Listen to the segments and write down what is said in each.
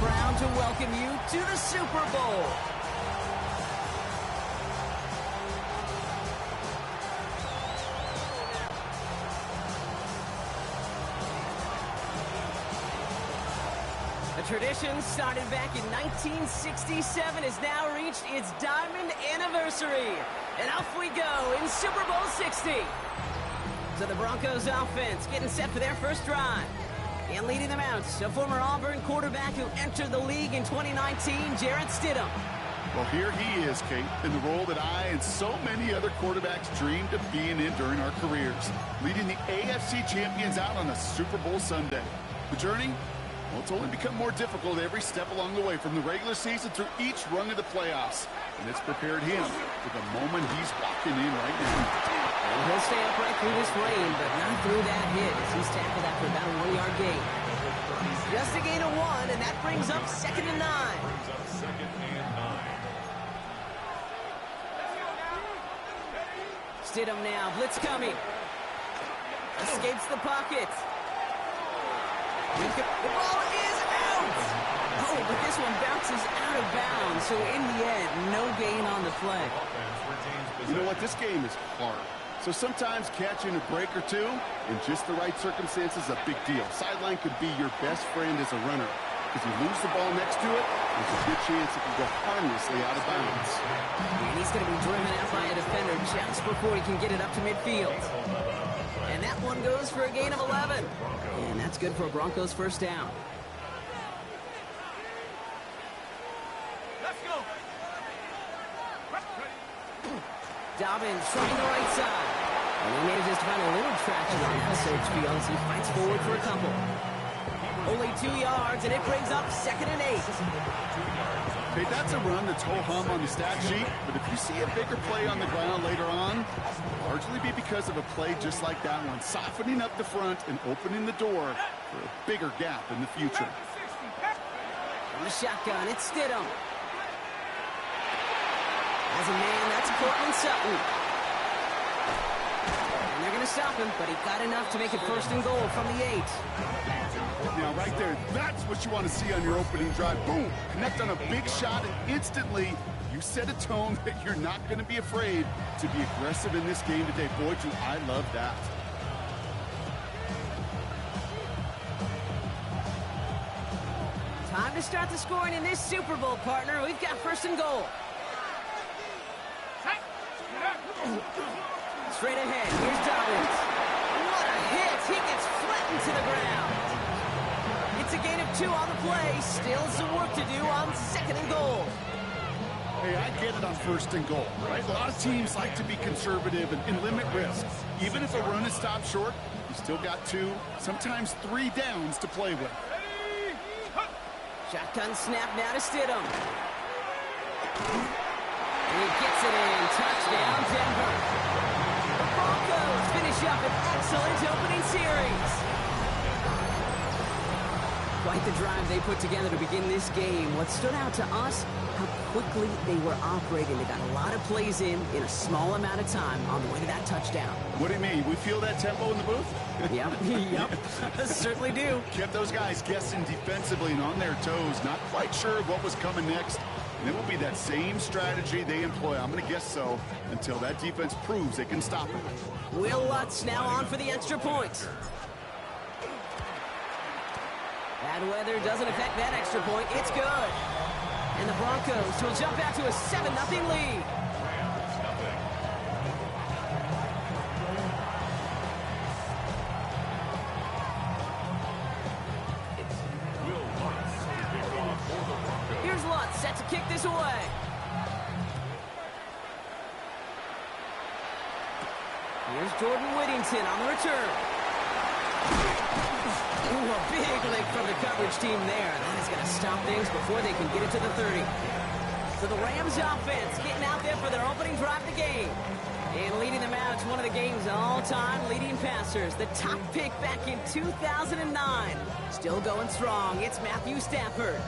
proud to welcome you to the Super Bowl. A tradition started back in 1967 has now reached its diamond anniversary. And off we go in Super Bowl 60. So the Broncos offense getting set for their first drive. And leading them out, a former Auburn quarterback who entered the league in 2019, Jarrett Stidham. Well, here he is, Kate, in the role that I and so many other quarterbacks dreamed of being in during our careers, leading the AFC champions out on a Super Bowl Sunday. The journey? Well, it's only become more difficult every step along the way, from the regular season through each rung of the playoffs. And it's prepared him for the moment he's walking in right now. And he'll stay upright through this rain, but not through that hit as he's tackled after about a 1-yard gain. Just a gain of 1, and that brings up 2nd and 9. Stidham now, blitz coming. Escapes the pocket. The ball is out! Oh, but this one bounces out of bounds, so in the end, no gain on the play. You know what? This game is hard. So sometimes catching a break or two in just the right circumstances is a big deal. Sideline could be your best friend as a runner. If you lose the ball next to it, there's a good chance it can go harmlessly out of bounds. And he's going to be driven out by a defender just before he can get it up to midfield. And that one goes for a gain of 11. And that's good for a Broncos first down. Let's go. Dobbins trying the right side. And he manages to find a little traction on that search field as he fights forward for a couple. Only 2 yards, and it brings up 2nd and 8. Hey, that's a run that's ho-hum on the stat sheet, but if you see a bigger play on the ground later on, it'll largely be because of a play just like that one, softening up the front and opening the door for a bigger gap in the future. On the shotgun, it's Stidham. As a man, that's Cortland Sutton. And they're going to stop him, but he got enough to make it 1st and goal from the 8. Now, right there, that's what you want to see on your opening drive. Boom! Connect on a big shot, and instantly you set a tone that you're not going to be afraid to be aggressive in this game today. Boy, do I love that. Time to start the scoring in this Super Bowl, partner. We've got 1st and goal. Straight ahead, here's Dobbins. What a hit! He gets flattened to the ground. It's a gain of 2 on the play. Still some work to do on 2nd and goal. Hey, I get it on 1st and goal, right? A lot of teams like to be conservative and limit risks. Even if a run is stopped short, you still got 2, sometimes 3 downs to play with. Shotgun snap now to Stidham. And he gets it in. Touchdown, Denver. The Broncos finish up an excellent opening series. Quite the drive they put together to begin this game. What stood out to us, how quickly they were operating. They got a lot of plays in a small amount of time on the way to that touchdown. What do you mean? We feel that tempo in the booth? Yep. Certainly do. Kept those guys guessing defensively and on their toes, not quite sure what was coming next. And it will be that same strategy they employ, I'm going to guess so, until that defense proves they can stop it. Will Lutz now on for the extra point. Bad weather doesn't affect that extra point. It's good. And the Broncos will jump out to a 7-0 lead. Here's Lutz set to kick this away. Here's Jordan Whittington on the return. Ooh, a big lick from the coverage team there. That is going to stop things before they can get it to the 30. So the Rams offense getting out there for their opening drive of the game. And leading them out is one of the game's all-time leading passers. The top pick back in 2009. Still going strong. It's Matthew Stafford.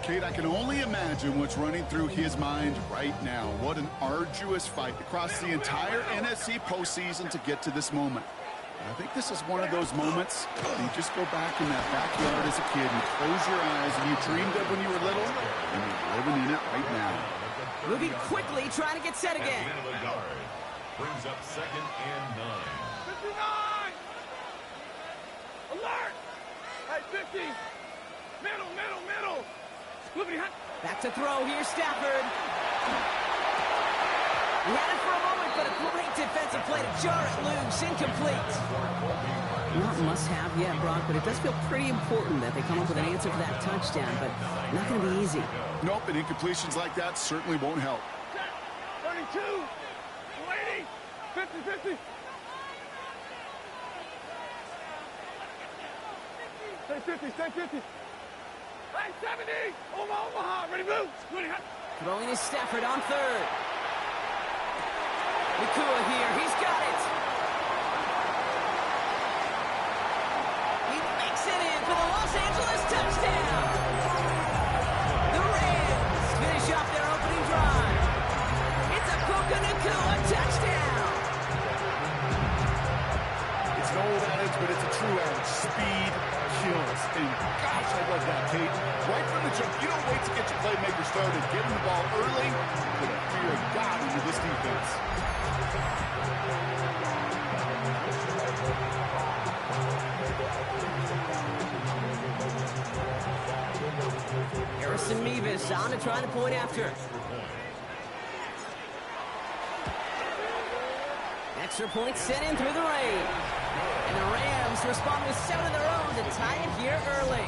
Kate, I can only imagine what's running through his mind right now. What an arduous fight across the entire NFC postseason to get to this moment. I think this is one of those moments you just go back in that backyard as a kid and close your eyes and you dreamed of when you were little, and you're living in it right now. Moving quickly, trying to get set again. Brings up 2nd and 9. 59! Alert! Hey, 50! Middle! Back to throw, here's Stafford. He had it for a moment, but a great defensive play to jar it loose, incomplete. Not must-have yet, Brock, but it does feel pretty important that they come up with an answer for that touchdown, but not going to be easy. Nope, and incompletions like that certainly won't help. 32! 280! 50! Stay 50! Hey, 70! Omaha! Ready, move! Throwing is Stafford on 3rd. Nakua here, he's got it. He makes it in for the Los Angeles touchdown. The Rams finish off their opening drive. It's a Puka Nakua touchdown. It's an old adage, but it's a true adage. Speed kills. And gosh, I love that, Kate. Right from the jump, you don't wait to get your playmaker started. Give him the ball early. Put a fear of God into this defense. Harrison Mevis on to try the point after. Extra point sent in through the rain. And the Rams respond with 7 of their own to tie it here early.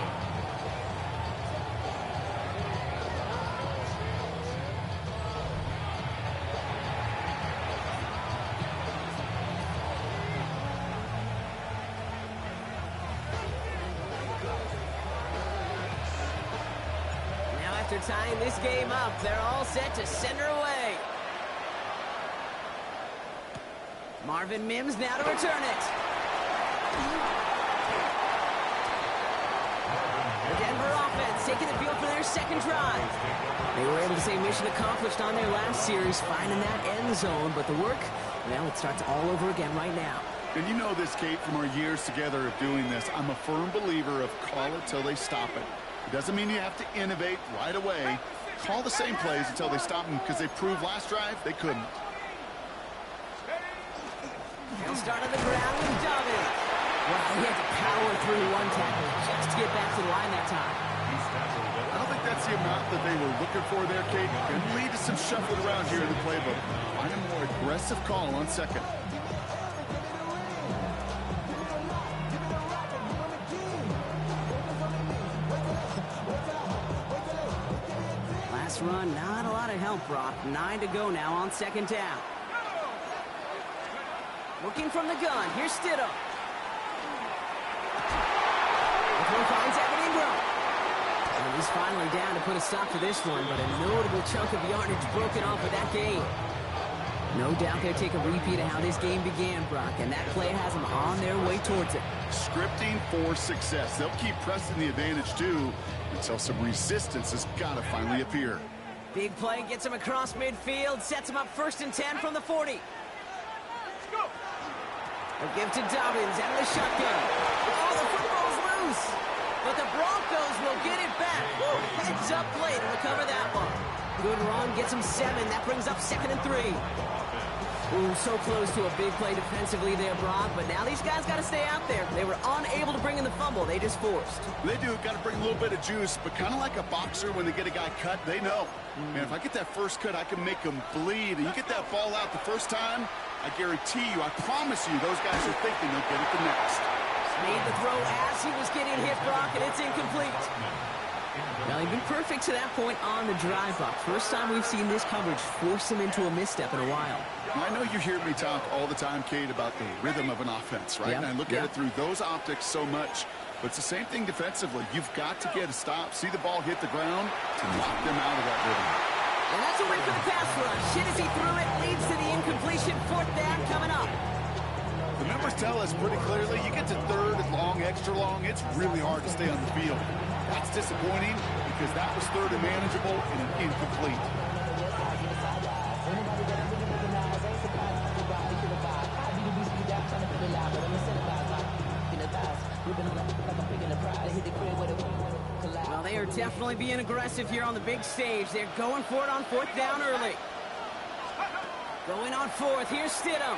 After tying this game up, they're all set to send her away. Marvin Mims now to return it. The Denver offense taking the field for their second drive. They were able to say mission accomplished on their last series, finding that end zone, but the work, well, it starts all over again right now. And you know this, Kate, from our years together of doing this. I'm a firm believer of call it till they stop it. It doesn't mean you have to innovate right away. Call the same plays until they stop them, because they proved last drive they couldn't. He'll start on the ground with Dobbins. Wow, he had to power through one tackle just to get back to the line that time. I don't think that's the amount that they were looking for there, Kate. Can lead to some shuffling around here in the playbook. Find a more aggressive call on 2nd. Last run, not a lot of help, Brock. 9 to go now on 2nd down. Looking from the gun, here's Stidham. The throw finds Evan Ingram. And he's finally down to put a stop to this one, but a notable chunk of yardage broken off with that game. No doubt they'll take a repeat of how this game began, Brock, and that play has them on their way towards it. Scripting for success. They'll keep pressing the advantage, too, until some resistance has got to finally appear. Big play gets him across midfield, sets him up 1st and 10 from the 40. They'll give to Dobbins out of the shotgun. Oh, the football's loose. But the Broncos will get it back. Woo, heads up play to recover that one. Good run, gets him 7. That brings up 2nd and 3. Ooh, so close to a big play defensively there, Brock. But now these guys got to stay out there. They were unable to bring in the fumble. They just forced. They do. Got to bring a little bit of juice. But kind of like a boxer when they get a guy cut, they know. Man, if I get that first cut, I can make them bleed. And you get that ball out the first time, I guarantee you, I promise you, those guys are thinking they'll get it the next. Made the throw as he was getting hit, Brock, and it's incomplete. Now, he'd been perfect to that point on the drive, Brock. First time we've seen this coverage force him into a misstep in a while. I know you hear me talk all the time, Kate, about the rhythm of an offense, right? Yep. And I look at it through those optics so much. But it's the same thing defensively. You've got to get a stop, see the ball hit the ground to knock them out of that rhythm. And that's a win for the pass rush. Shit as he threw it leads to the incompletion. 4th down coming up. The numbers tell us pretty clearly, you get to 3rd and long, extra long, it's really hard to stay on the field. That's disappointing because that was 3rd and manageable and an incomplete. definitely being aggressive here on the big stage. They're going for it on 4th down early. Going on 4th. Here's Stidham.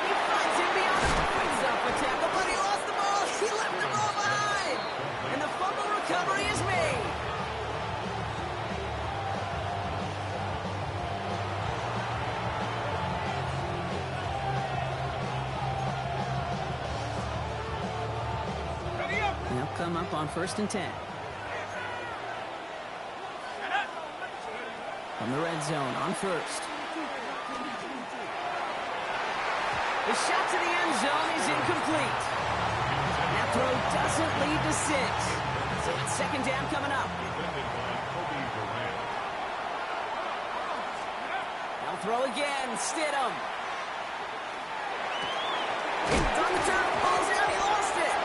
He finds him beyond the brings up a tackle, but he lost the ball. He left the ball behind. And the fumble recovery is made. They'll come up on 1st and 10. From the red zone on 1st. The shot to the end zone is incomplete. That throw doesn't lead to 6. So it's 2nd down coming up. They'll throw again. Stidham. It's on the turn. Ball's out. He lost it.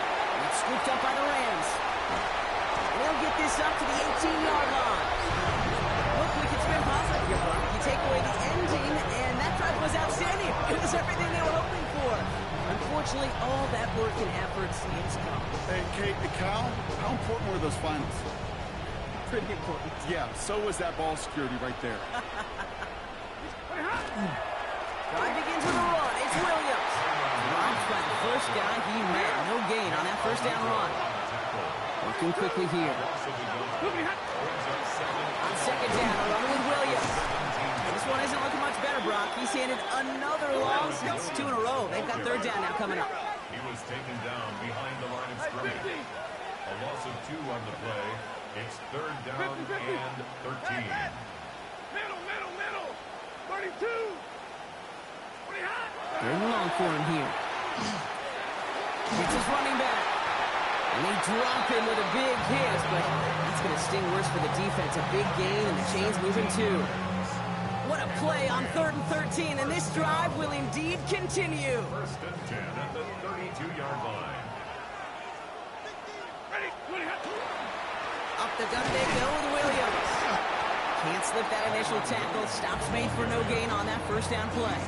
It's scooped up by the Rams. They'll get this up to the 18-yard line. Look, we can spin positive here, Buck. You take away the ending, and that drive was outstanding. It was everything they were hoping for. Unfortunately, all that work and effort seems gone. Hey, Kate and Cal, how important were those finals? Pretty important. Yeah, so was that ball security right there. Drive begins with a run. It's Williams. Robbed by the first guy he met. No gain on that 1st down run. Working quickly here. On 2nd down, a run with Williams. This one isn't looking much better, Brock. He's handed another loss. It's 2 in a row. They've got 3rd down now coming up. He was taken down behind the line of scrimmage. A loss of 2 on the play. It's 3rd down and 13. Middle. 32. They're long for him here. It's his running back. And they drop him with a big hit, but that's going to sting worse for the defense. A big gain, and the chain's moving too. What a play on 3rd and 13, and this drive will indeed continue. 1st and 10 at the 32-yard line. Up the gut they go with Williams. Can't slip that initial tackle. Stops made for no gain on that 1st down play.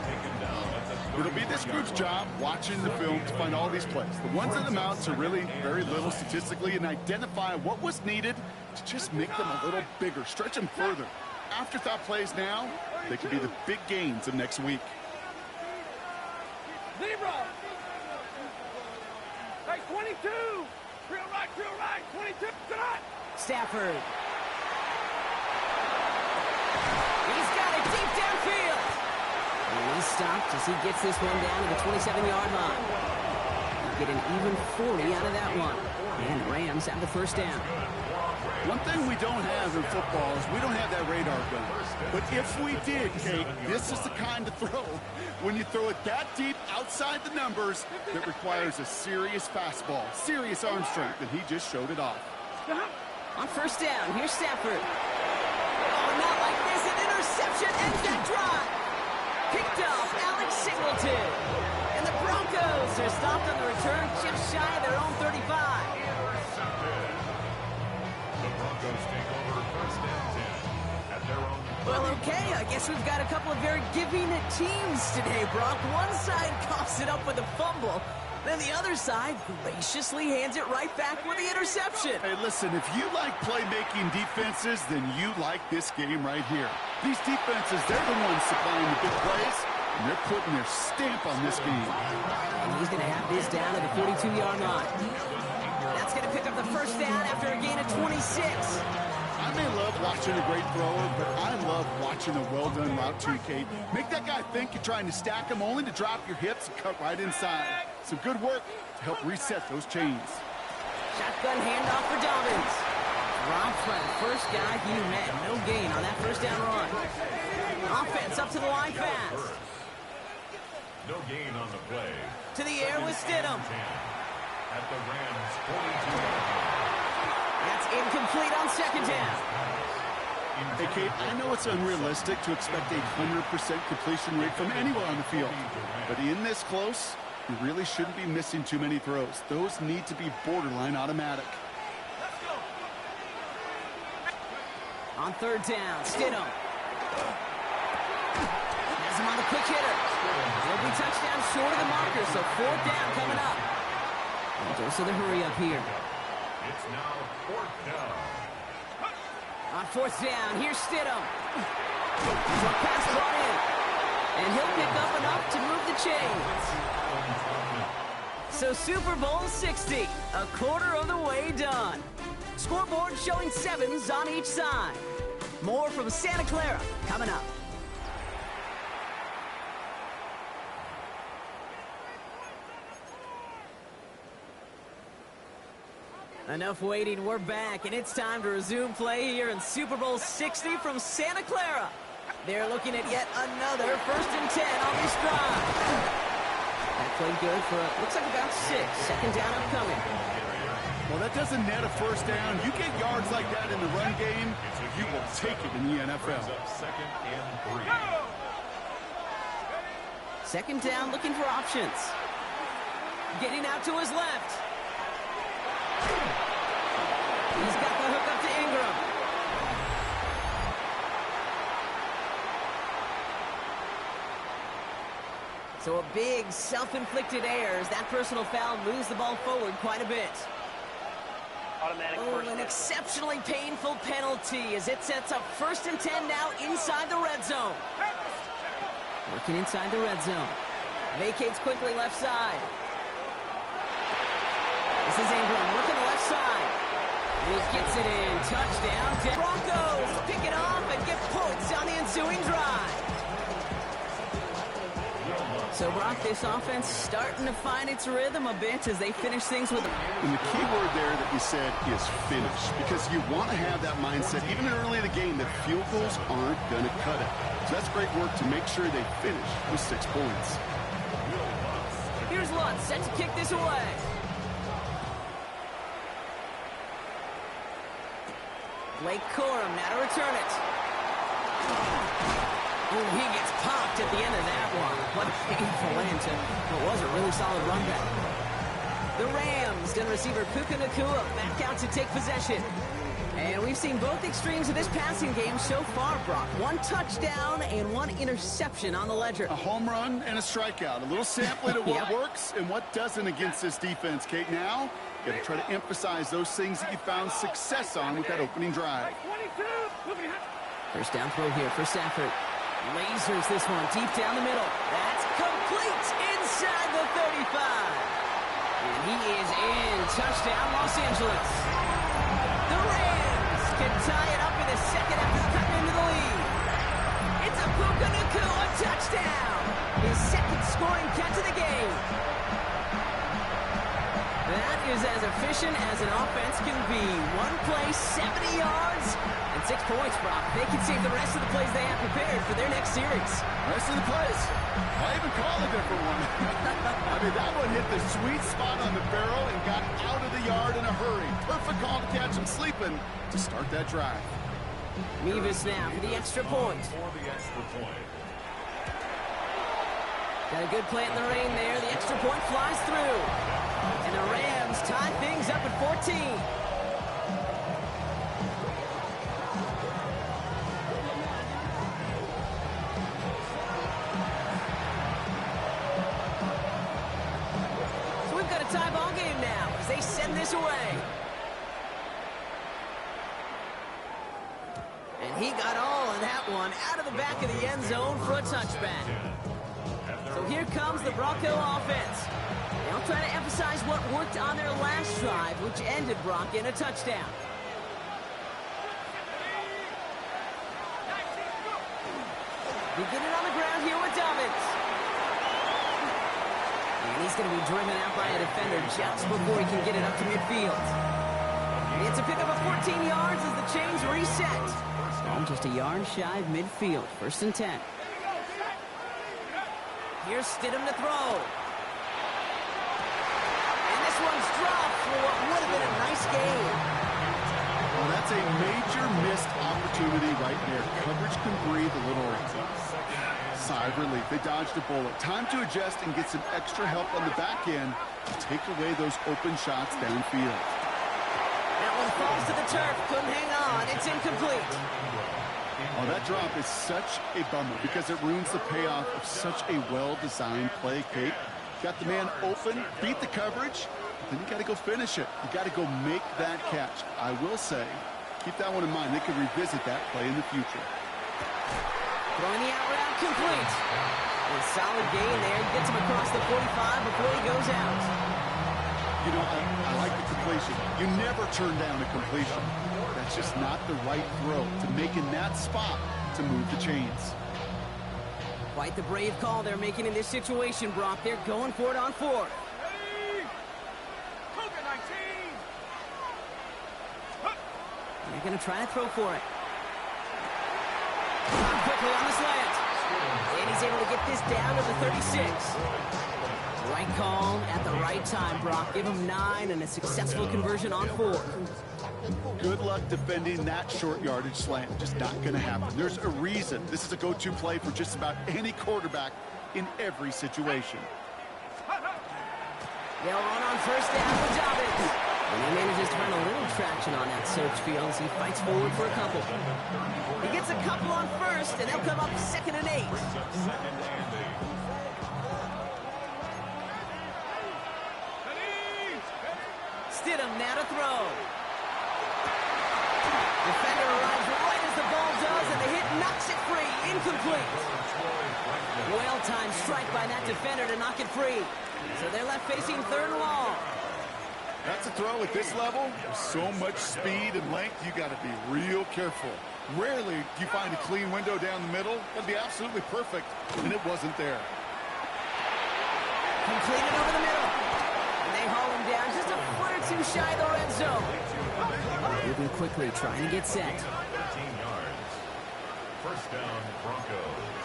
It'll be this group's job watching the film to find all these plays. The ones that amount to really very little statistically and identify what was needed to just make them a little bigger, stretch them further. Afterthought plays now, they could be the big gains of next week. Zebra. Hey, 22. Real right. 22. Tonight. Stafford. He's got it deep downfield. And he's stopped as he gets this one down to the 27-yard line. He'll get an even 40 out of that one. And the Rams have the 1st down. One thing we don't have in football is we don't have that radar gun. But if we did, Kate, this is the kind of throw, when you throw it that deep outside the numbers, that requires a serious fastball, serious arm strength, and he just showed it off. On 1st down, here's Stafford. Oh, not like this. An interception ends that drive. Picked up Alex Singleton. And the Broncos are stopped on the return just shy of their own 35. The Broncos take over 1st and 10 at their own 30. Well, okay, I guess we've got a couple of very giving teams today, Brock. One side coughs it up with a fumble. Then the other side graciously hands it right back with the interception. Hey, listen, if you like playmaking defenses, then you like this game right here. These defenses, they're the ones supplying the big plays, and they're putting their stamp on this game. And he's going to have this down to the 42-yard line. That's going to pick up the 1st down after a gain of 26. I may love watching a great thrower, but I love watching a well-done route too, Kate. Make that guy think you're trying to stack him only to drop your hips and cut right inside. Some good work to help reset those chains. Shotgun handoff for Dobbins. Dropped by the first guy he met. No gain on that 1st down run. Offense up to the line fast. No gain on the play. To the air with Stidham. At the Rams' 42-yard line. That's incomplete on 2nd down. Hey, Kate, I know it's unrealistic to expect a 100% completion rate from anywhere on the field. But in this close, you really shouldn't be missing too many throws. Those need to be borderline automatic. On 3rd down, Stidham. Has him on the quick hitter. Will be touchdown short of the marker, so 4th down coming up. And dose of the hurry up here. It's now 4th down. On 4th down, here's Stidham. Short pass brought in. And he'll pick up enough to move the chains. So Super Bowl 60, a quarter of the way done. Scoreboard showing 7s on each side. More from Santa Clara coming up. Enough waiting, we're back, and it's time to resume play here in Super Bowl 60 from Santa Clara. They're looking at yet another 1st and 10 on this drive. That played good for, looks like about 6. 2nd down upcoming. Well, that doesn't net a 1st down. You get yards like that in the run game, you will take it in the NFL. 2nd and 3. 2nd down, looking for options. Getting out to his left. He's got the hook up to Ingram. So a big self-inflicted error as that personal foul moves the ball forward quite a bit. Oh, an exceptionally painful penalty as it sets up 1st and 10 now inside the red zone. Working inside the red zone. Vacates quickly left side. This is Ingram looking left side. He gets it in. Touchdown. Broncos pick it off and get points on the ensuing drive. So, Brock, this offense starting to find its rhythm a bit as they finish things with... And the key word there that you said is finish, because you want to have that mindset, even early in the game, that field goals aren't going to cut it. So that's great work to make sure they finish with 6 points. Here's Lutz set to kick this away. Blake Corum now to return it. Oh, he gets popped at the end of that one. What a painful end to what was a really solid run back. The Rams, gun receiver Puka Nacua back out to take possession. And we've seen both extremes of this passing game so far, Brock. 1 touchdown and 1 interception on the ledger. A home run and a strikeout. A little sampling of what works and what doesn't against this defense, Kate. Now, you got to try to emphasize those things that you found success on with that opening drive. 1st down throw here for Stafford. Lasers this one deep down the middle. That's complete inside the 35. And he is in. Touchdown, Los Angeles. The Rams can tie it up in the 2nd after cutting into the lead. It's a Puka Nacua touchdown. His 2nd scoring catch of the game. That is as efficient as an offense can be. 1 play, 70 yards, and 6 points, Brock. They can save the rest of the plays they have prepared for their next series. Rest of the plays? I even call a different one. I mean, that one hit the sweet spot on the barrel and got out of the yard in a hurry. Perfect call to catch him sleeping to start that drive. Mevis now for the extra point. Got a good play in the rain there. The extra point flies through. And the Rams tie things up at 14. So we've got a tie ball game now as they send this away. And he got all of that one out of the back of the end zone for a touchback. So here comes the Bronco offense. They'll try to emphasize what worked on their last drive, which ended, Brock, in a touchdown. Beginning on the ground here with Dobbins. And he's going to be driven out by a defender just before he can get it up to midfield. It's a pickup of 14 yards as the chains reset. Ball just a yard shy of midfield. 1st and 10. Here's Stidham to throw. One's dropped for what would have been a nice game. Well, that's a major missed opportunity right there. Coverage can breathe a little. Sigh of relief. They dodged a bullet. Time to adjust and get some extra help on the back end to take away those open shots downfield. That one falls to the turf. Couldn't hang on. It's incomplete. Well, that drop is such a bummer because it ruins the payoff of such a well-designed play, Kate. Got the man open, beat the coverage, Then you got to go finish it. You got to go make that catch. I will say, keep that one in mind. They could revisit that play in the future. Throwing the out route complete. A solid gain there. He gets him across the 45 before he goes out. You know, I like the completion. You never turn down a completion. That's just not the right throw to make in that spot to move the chains. Quite the brave call they're making in this situation, Brock. They're going for it on fourth. Ready? Cougar 19. They're going to try to throw for it. Quickly on the slant. And he's able to get this down to the 36. Right call at the right time, Brock. Give him 9 and a successful conversion on 4. Good luck defending that short yardage slant. Just not going to happen. There's a reason this is a go-to play for just about any quarterback in every situation. They'll run on first down with Dobbins. And he manages to find a little traction on that search field as he fights forward for a couple. He gets a couple on first, and they'll come up 2nd and 8. Stidham now to throw. Defender arrives right as the ball does, and the hit knocks it free. Incomplete. Well-timed strike by that defender to knock it free. So they're left facing 3rd and long. That's a throw at this level. So much speed and length, you got to be real careful. Rarely do you find a clean window down the middle. That'd be absolutely perfect, and it wasn't there. Completed over the middle. And they haul him down just a foot or 2 shy of the red zone. Moving quickly, trying to get set. 13 yards. First down, Broncos.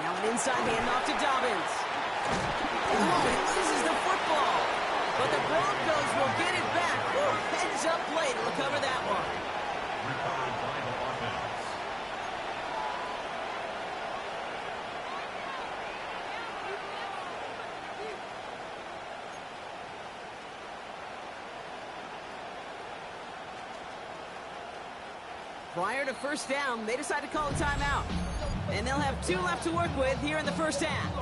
Now an inside handoff to Dobbins. Oh, he loses the football. But the Broncos will get it back. Heads up play to recover that one. Recovered by the offense. Prior to first down, they decide to call a timeout. And they'll have 2 left to work with here in the first half.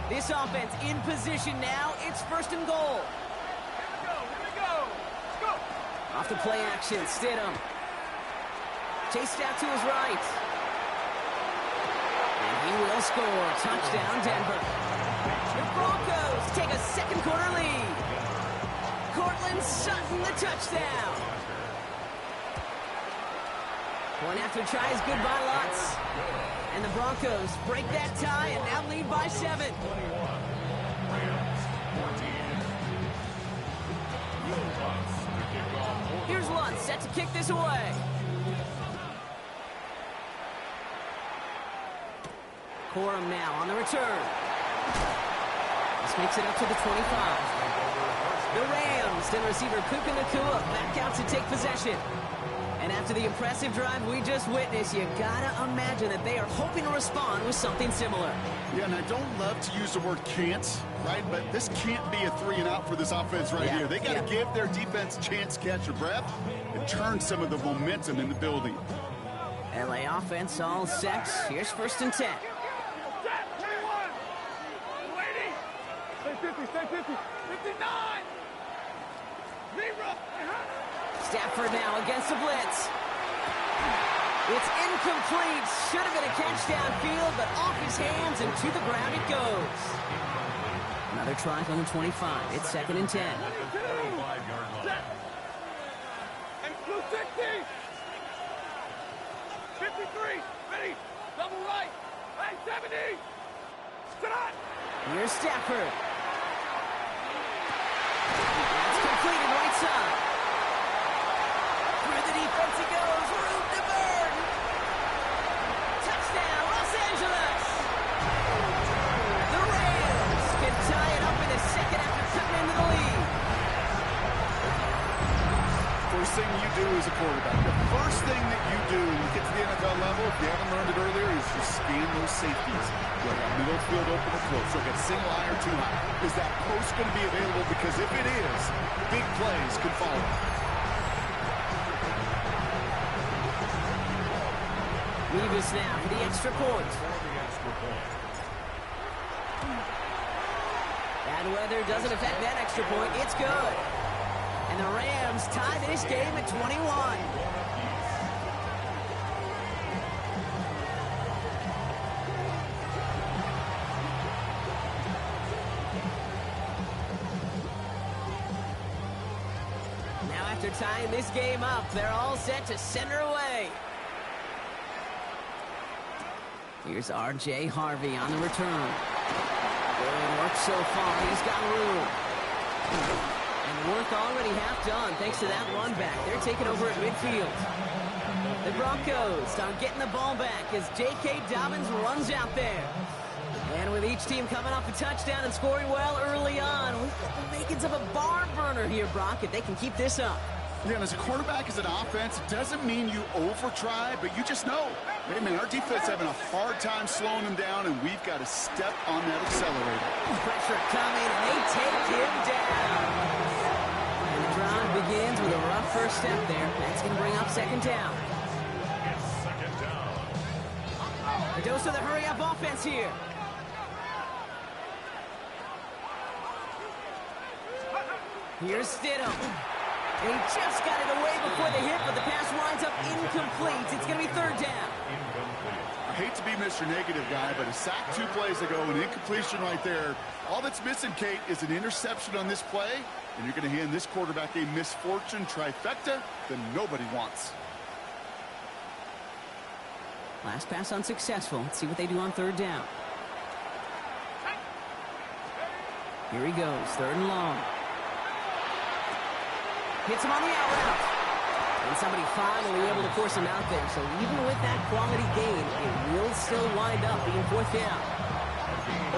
This offense in position now. It's 1st and goal. Here we go. Let's go. Off the play action, Stidham. Chased out to his right. And he will score. Touchdown, Denver. The Broncos take a 2nd quarter lead. Cortland Sutton, the touchdown. Point after tries, good by lots. And the Broncos break that tie and now lead by 7. Here's Lutz set to kick this away. Corum now on the return. This makes it up to the 25. The Rams and receiver Puka Nacua back out to take possession. And after the impressive drive we just witnessed, you gotta imagine that they are hoping to respond with something similar. Yeah, and I don't love to use the word can't, right? But this can't be a 3 and out for this offense right here. They got to give their defense a chance to catch a breath and turn some of the momentum in the building. LA offense all set. Here's 1st and 10. Stay 50, stay 50. 59. Zero. Stafford now against the blitz. It's incomplete. Should have been a catch downfield, but off his hands and to the ground it goes. Another try on the 25. It's 2nd and 10. 35-yard line. And blue 60. 53. Ready. Double right. Hey, 70. Sit on. Here's Stafford. That's completed right side. Through the defense he goes. Room to burn. Touchdown, Los Angeles. The Rams can tie it up in a second after cutting into the lead. First thing you do as a quarterback. The first thing that you do when you get to the NFL level, if you haven't learned it earlier, is you scan those safeties. Whether that middle field open or close, so like a single eye or two high. Is that post going to be available? Because if it is, big plays can follow. Levis now for the extra point. Bad weather doesn't affect that extra point. It's good. And the Rams tie this game at 21. Now after tying this game up, they're all set to center away. Here's R.J. Harvey on the return. Good work so far. He's got room. And work already half done thanks to that run back. They're taking over at midfield. The Broncos start getting the ball back as J.K. Dobbins runs out there. And with each team coming off a touchdown and scoring well early on, we've got the makings of a barn burner here, Brock, if they can keep this up. Yeah, and as a quarterback, as an offense, it doesn't mean you over-try, but you just know, hey, man, our defense having a hard time slowing them down, and we've got to step on that accelerator. Pressure coming, and they take him down. And the drive begins with a rough first step there. That's going to bring up second down. It's second down. A dose of the hurry-up offense here. Here's Stidham. And he just got it away before the hit, but the pass winds up incomplete. It's going to be third down. I hate to be Mr. Negative guy, but a sack 2 plays ago, an incompletion right there. All that's missing, Kate, is an interception on this play, and you're going to hand this quarterback a misfortune trifecta that nobody wants. Last pass unsuccessful. Let's see what they do on third down. Here he goes, third and long. Hits him on the out route. And somebody finally able to force him out there. So even with that quality gain, it will still wind up being fourth down.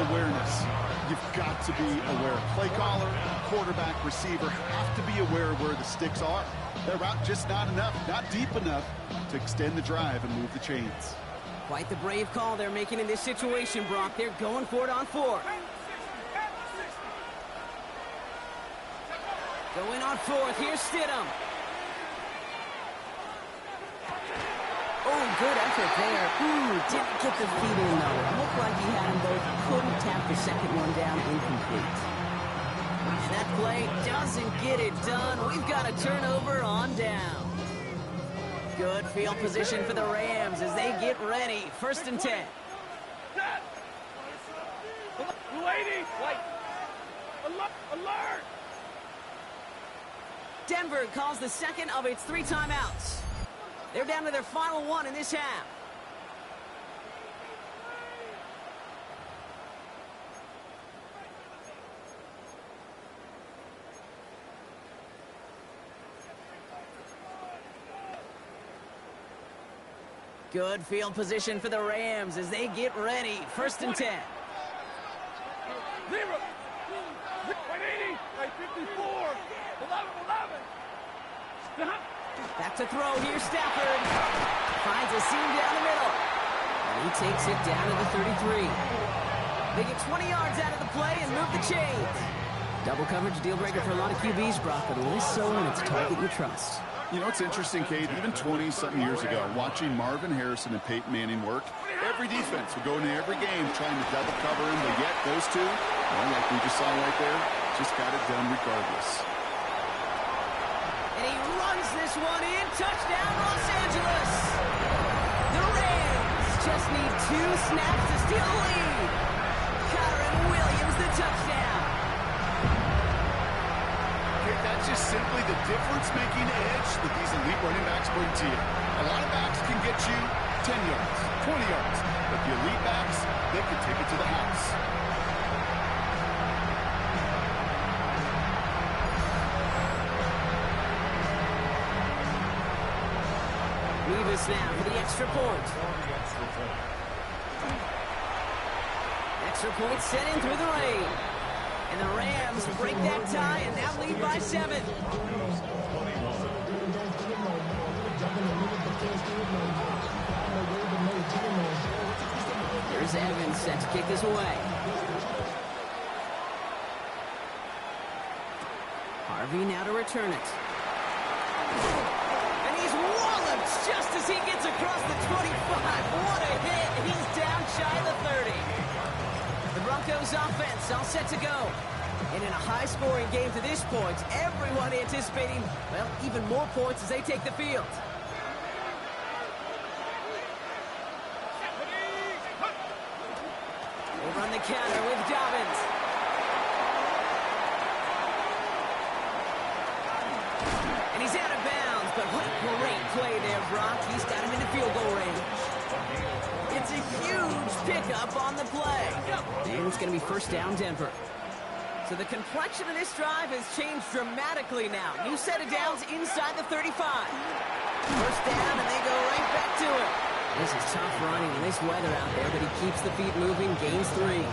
Awareness. You've got to be aware. Play caller, quarterback, receiver have to be aware of where the sticks are. That route just not enough, not deep enough to extend the drive and move the chains. Quite the brave call they're making in this situation, Brock. They're going for it on 4. Going on 4th. Here's Stidham. Oh, good effort there. Didn't get the feet in, though. It looked like he had them both. Couldn't tap the second one down, incomplete. And that play doesn't get it done. We've got a turnover on down. Good field position for the Rams as they get ready. 1st and 10. Blue 80, like, alert! Denver calls the second of its 3 timeouts. They're down to their final one in this half. Good field position for the Rams as they get ready. 1st and 10. 0, 180, 54, 11. Back to throw. Here's Stafford. Finds a seam down the middle. And he takes it down to the 33. They get 20 yards out of the play and move the chains. Double coverage deal breaker for a lot of QBs, Brock, but less so when it's a target you trust. You know, it's interesting, Kate, even 20-something years ago, watching Marvin Harrison and Peyton Manning work, every defense would go into every game trying to double cover him, but yet those two, well, like we just saw right there, just got it done regardless. And he runs this one in. Touchdown, Los Angeles. The Rams just need 2 snaps to steal the lead. Kyren Williams, the touchdown. That's just simply the difference-making edge that these elite running backs bring to you. A lot of backs can get you 10 yards, 20 yards, but the elite backs, they can take it to the house. Levis now for the extra point. Extra point set in through the rain. And the Rams break that tie and now lead by 7. Here's Evans set to kick this away. Harvey now to return it. And he's walloped just as he gets across the 25. What a hit. He's down shy of the 30. The Broncos offense all set to go. And in a high-scoring game to this point, everyone anticipating, well, even more points as they take the field. They run the counter with Dobbins. And he's out of bounds, but what a great play there, Brock. He's got him in the field goal range. It's a huge pickup on the play. And it's going to be first down, Denver. So the complexion of this drive has changed dramatically now. New set of downs inside the 35. First down, and they go right back to it. This is tough running in this weather out there, but he keeps the feet moving, gains 3.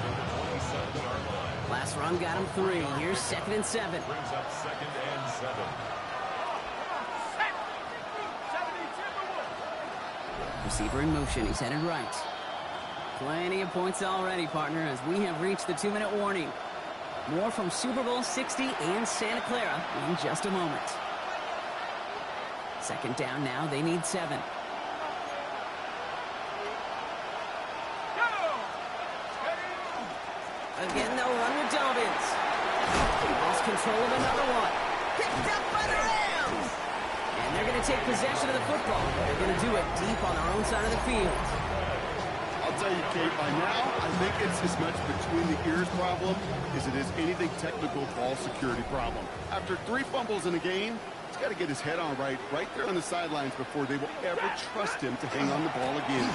Last run got him 3. Here's 2nd and 7. Brings up 2nd and 7. Receiver in motion. He's headed right. Plenty of points already, partner, as we have reached the 2-minute warning. More from Super Bowl 60 and Santa Clara in just a moment. 2nd down now. They need 7. Again, they'll run with Dobbins. Lost control of another one. Picked up by the Rams. And they're going to take possession of the football. They're going to do it deep on their own side of the field. I'll tell you, Kate, by now, I think it's as much between the ears problem as it is anything technical ball security problem. After 3 fumbles in a game, he's got to get his head on right there on the sidelines before they will ever trust him to hang on the ball again.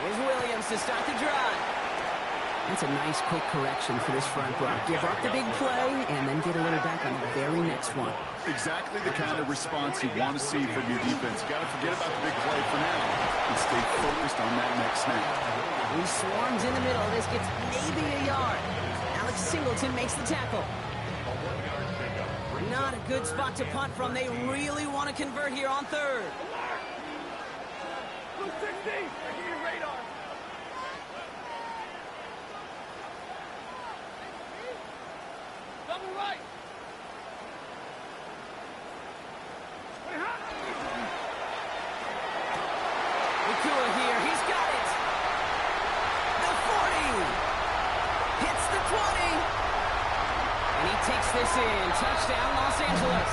Here's Williams to start the drive. That's a nice quick correction for this front row. Give up the big play and then get a little back on the very next one. Exactly the kind of response you want to see from your defense. You got to forget about the big play for now and stay focused on that next snap. He swarms in the middle. This gets maybe a yard. Alex Singleton makes the tackle. Not a good spot to punt from. They really want to convert here on 3rd. Blue 60, I hear your radar. Double right. Nakua here. He's got it. The 40. Hits the 20. And he takes this in. Touchdown, Los Angeles.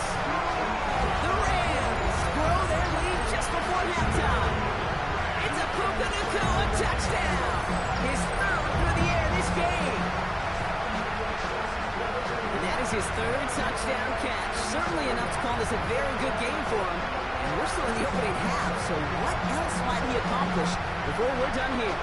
The Rams grow their lead just before halftime. It's a Puka Nakua touchdown. His 3rd through the air this game. And that is his 3rd touchdown catch. Certainly enough to call this a very good game for him. And we're still in the opening half, so what else might he accomplish before we're done here?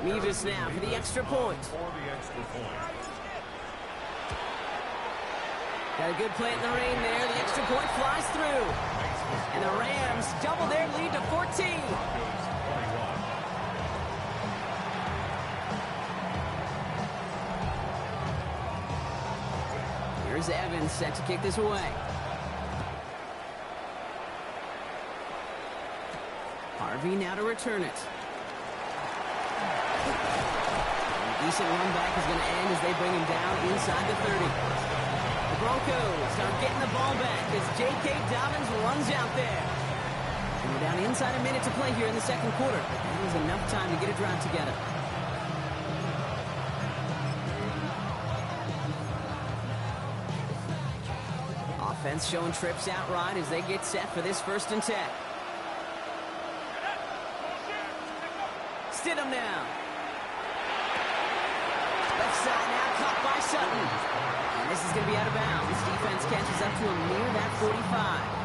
Mevis now for the extra point. Got a good play in the rain there. The extra point flies through. And the Rams double their lead to 14. Here's Evans set to kick this away. Harvey now to return it. Decent run back is going to end as they bring him down inside the 30. The Broncos start getting the ball back as J.K. Dobbins runs out there. And we're down inside a minute to play here in the 2nd quarter. That was enough time to get a drive together. Offense showing trips out right as they get set for this 1st and 10. Stidham now. Left side now, caught by Sutton. And this is going to be out of bounds. Defense catches up to him near that 45.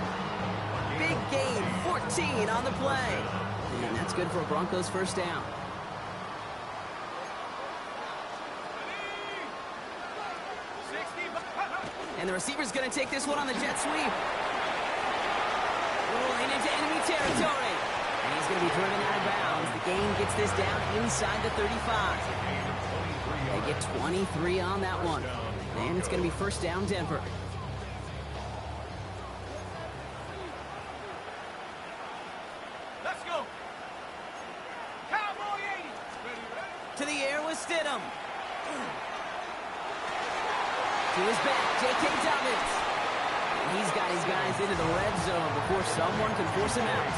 Big gain, 14 on the play. And that's good for a Broncos 1st down. And the receiver's going to take this one on the jet sweep. Rolling into enemy territory. And he's going to be driven out of bounds. The game gets this down inside the 35. They get 23 on that one. And it's going to be first down, Denver. Let's go. Cowboy 80. To the air with Stidham. To his back, J.K. Dobbins. And he's got his guys into the red zone before someone can force him out.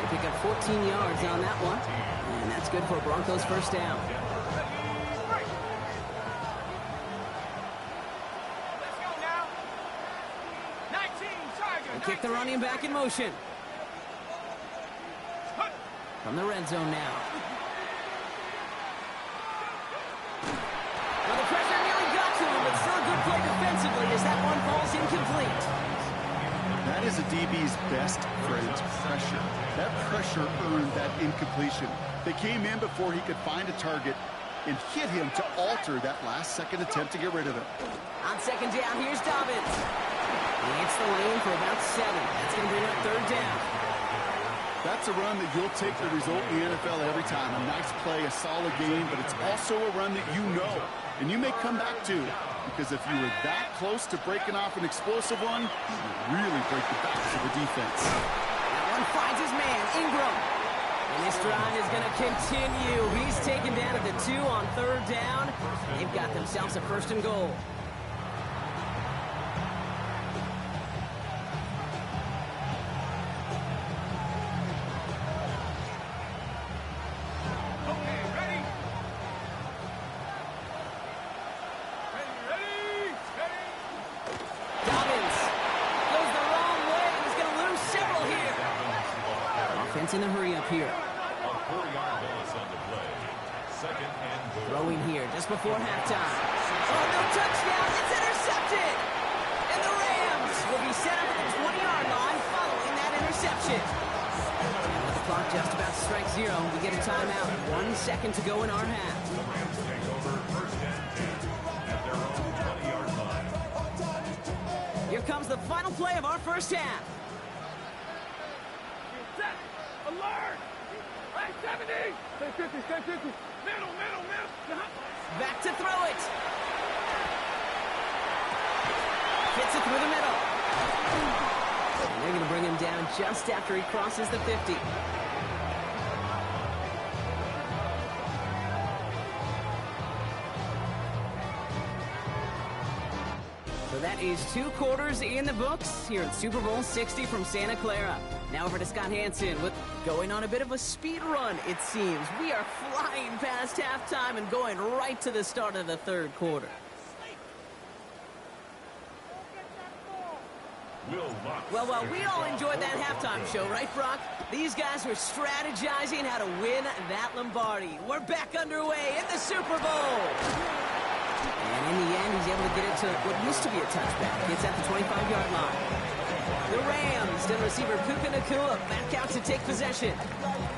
They pick up 14 yards on that one. And that's good for a Broncos first down. They kick the running back in motion. From the red zone now. Well, the pressure nearly got to him, but still a good play defensively as that one falls incomplete. That is a DB's best friend, pressure. That pressure earned that incompletion. They came in before he could find a target and hit him to alter that last-second attempt to get rid of it. On second down, here's Dobbins. He hits the lane for about 7. That's going to bring up third down. That's a run that you'll take the result in the NFL every time. A nice play, a solid game, but it's also a run that you know, and you may come back to, because if you were that close to breaking off an explosive one, you really break the backs of the defense. That one finds his man, Ingram. And this drive is going to continue. He's taken down at the 2 on third down. They've got themselves a first and goal. In the hurry up here. Throwing here just before halftime. Oh, no touchdown. It's intercepted. And the Rams will be set up at the 20-yard line following that interception. And with the clock just about to strike 0, we get a timeout. 1 second to go in our half. Here comes the final play of our first half. Alert! Hey, 70! Stay 50, stay 50. Middle. Back to throw it. Hits it through the middle. And they're going to bring him down just after he crosses the 50. So that is 2 quarters in the books here at Super Bowl 60 from Santa Clara. Now over to Scott Hansen with going on a bit of a speed run, it seems. We are flying past halftime and going right to the start of the third quarter. Well, we all enjoyed that halftime show, right, Brock? These guys were strategizing how to win that Lombardi. We're back underway in the Super Bowl. And in the end, he's able to get it to what used to be a touchback. It's at the 25-yard line. The Rams, then receiver Puka Nacua back out to take possession.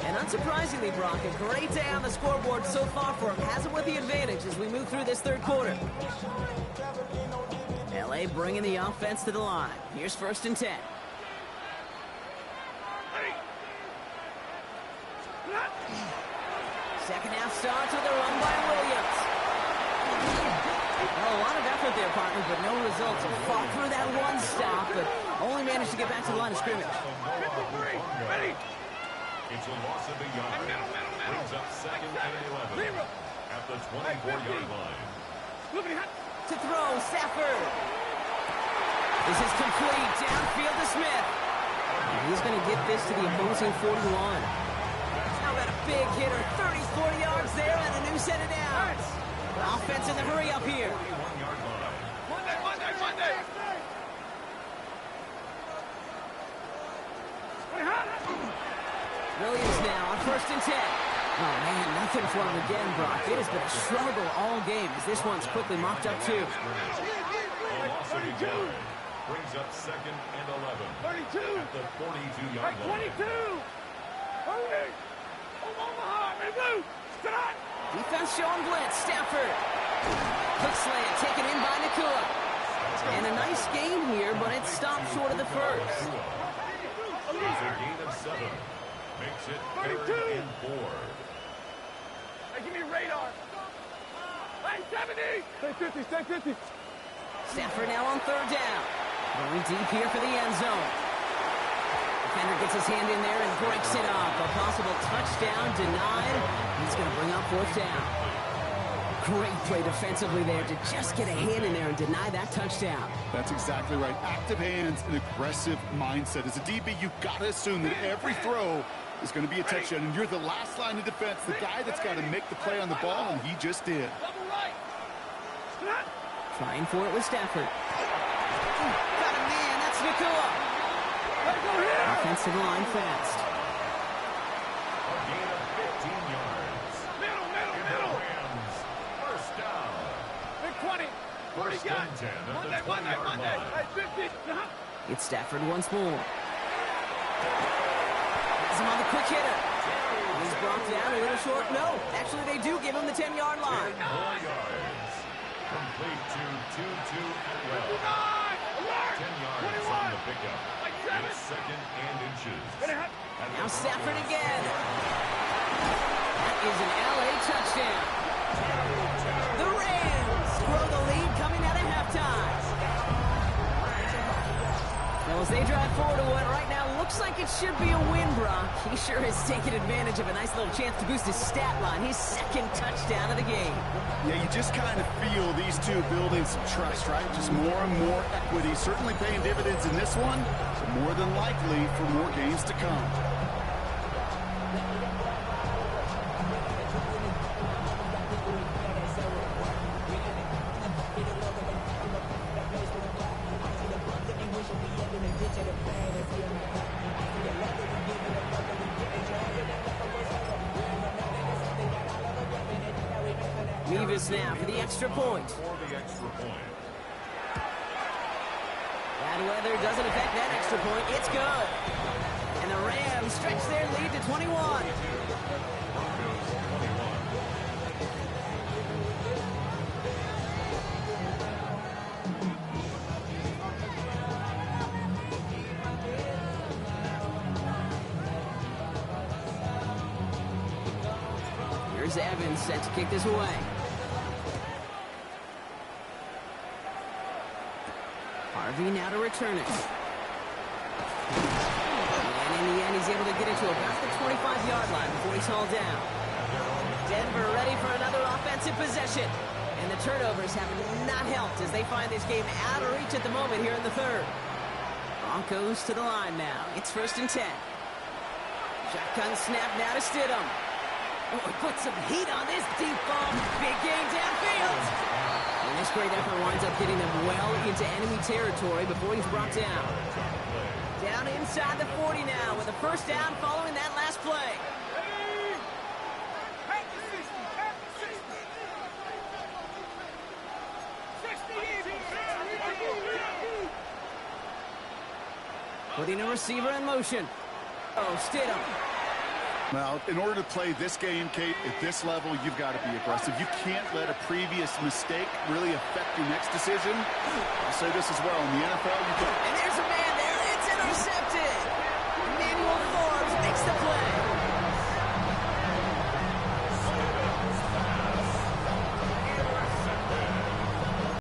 And unsurprisingly, Brock, a great day on the scoreboard so far for him. Has him with the advantage as we move through this third quarter. L.A. bringing the offense to the line. Here's first and 10. Second half starts with a run by Williams. Well, a lot of effort there, partner, but no results. He fought through that one stop, but only managed to get back to the line of scrimmage. Ready? It's a loss of a yard. Brings up second and 11 at the 24-yard line. To throw, Stafford. This is complete. Downfield to Smith. And he's going to get this to the opposing 41. How about a big hitter? 30, 40 yards there and a new set of downs. Offense in the hurry up here. Monday. Williams now on first and 10. Oh, man, nothing for him again, Brock. It has been a struggle all game as this one's quickly mopped up, too. Brings up second and 11. 32. At the 42-yard line. 22. Hurry. Omaha. Ready, blue. Tonight. Defense showing blitz. Stafford. Quick slant taken in by Nacua. And a nice game here, but it stopped short of the first. It's a gain of 7. Makes it 3rd and 4. Hey, give me radar. Hey, 70! Stay 50, stay 50. Stafford now on 3rd down. Going deep here for the end zone. Defender gets his hand in there and breaks it up. A possible touchdown denied. He's going to bring up 4th down. Great play defensively there to just get a hand in there and deny that touchdown. That's exactly right. Active hands and aggressive mindset. As a DB, you've got to assume that every throw is going to be a touchdown, and you're the last line of defense, the guy that's got to make the play on the ball, and he just did. Double right. Trying for it with Stafford. Got a man, that's Nakua. Let's go here. Offensive line fast. A gain of 15 yards. Middle. Rams, first down. Big 20. 40 First got. and 10 at One the day. 20-yard line. Hey, 50. It's Stafford once more. Has him on the quick hitter. He's brought down a little short. No, actually they do give him the 10-yard line. 10 more yards. Complete to Tutu Atwell. 10 yards on the pickup. It's 2nd and inches. Now Stafford again. That is an LA touchdown. The Rams grow the lead coming out of halftime. Now as they drive forward to what right now looks like it should be a win, Brock. He sure has taken advantage of a nice little chance to boost his stat line. His 2nd touchdown of the game. Yeah, you just kind of feel these two building some trust, right? Just more and more equity. Certainly paying dividends in this one, but more than likely for more games to come. Mevis now for the extra point. For the extra point. Bad weather doesn't affect that extra point. It's good. And the Rams stretch their lead to 21. Broncos 21. Here's Evans set to kick this away. Harvey now to return it. And in the end, he's able to get it to about the 25-yard line before he's hauled down. Denver ready for another offensive possession. And the turnovers have not helped as they find this game out of reach at the moment here in the 3rd. Broncos to the line now. It's 1st and 10. Shotgun snap now to Stidham. Oh, put some heat on this deep ball. Big game downfield. And this great effort winds up getting them well into enemy territory before he's brought down. Down inside the 40 now with a 1st down following that last play. Putting a receiver in motion. Oh, Stidham. Well, in order to play this game, Kate, at this level, you've got to be aggressive. You can't let a previous mistake really affect your next decision. I'll say this as well. In the NFL, you can